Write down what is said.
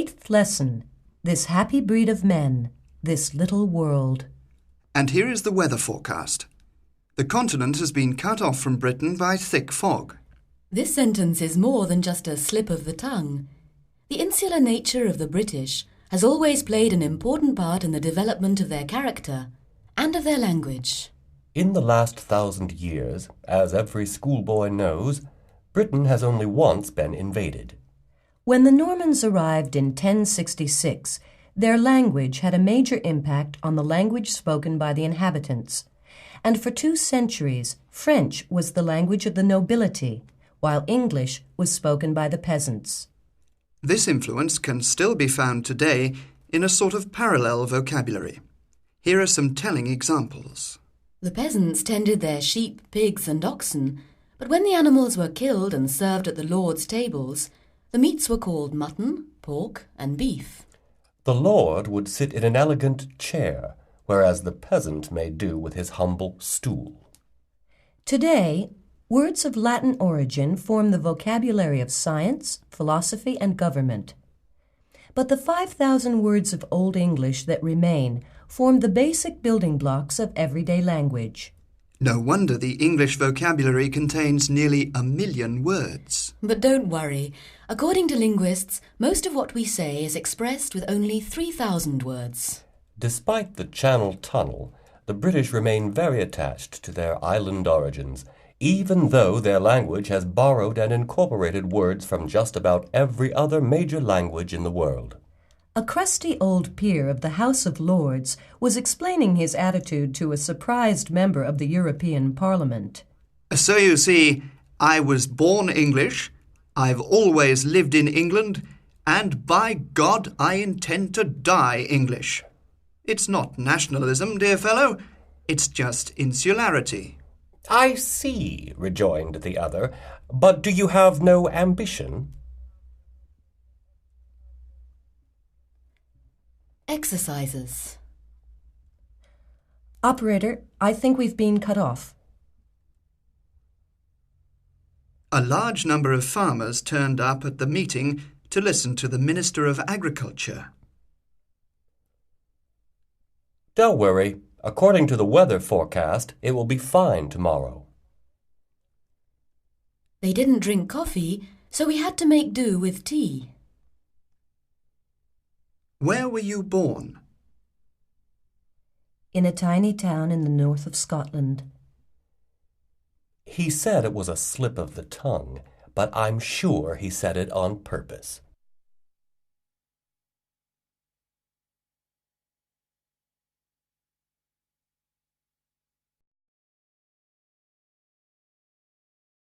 8th lesson, This happy breed of men, this little world. And here is the weather forecast. The continent has been cut off from Britain by thick fog. This sentence is more than just a slip of the tongue. The insular nature of the British has always played an important part in the development of their character and of their language. In the last 1,000 years, as every schoolboy knows, Britain has only once been invaded. When the Normans arrived in 1066, their language had a major impact on the language spoken by the inhabitants. And for 2 centuries, French was the language of the nobility, while English was spoken by the peasants. This influence can still be found today in a sort of parallel vocabulary. Here are some telling examples. The peasants tended their sheep, pigs and oxen, but when the animals were killed and served at the lord's tables, the meats were called mutton, pork and beef. The lord would sit in an elegant chair, whereas the peasant may do with his humble stool. Today, words of Latin origin form the vocabulary of science, philosophy, and government. But the 5,000 words of Old English that remain form the basic building blocks of everyday language. No wonder the English vocabulary contains nearly 1 million words. But don't worry. According to linguists, most of what we say is expressed with only 3,000 words. Despite the Channel Tunnel, the British remain very attached to their island origins, even though their language has borrowed and incorporated words from just about every other major language in the world. A crusty old peer of the House of Lords was explaining his attitude to a surprised member of the European Parliament. So you see, I was born English, I've always lived in England, and by God, I intend to die English. It's not nationalism, dear fellow, it's just insularity. I see, rejoined the other, but do you have no ambition? Exercises. Operator, I think we've been cut off. A large number of farmers turned up at the meeting to listen to the Minister of Agriculture. Don't worry. According to the weather forecast, it will be fine tomorrow. They didn't drink coffee, so we had to make do with tea. Where were you born? In a tiny town in the north of Scotland. He said it was a slip of the tongue, but I'm sure he said it on purpose.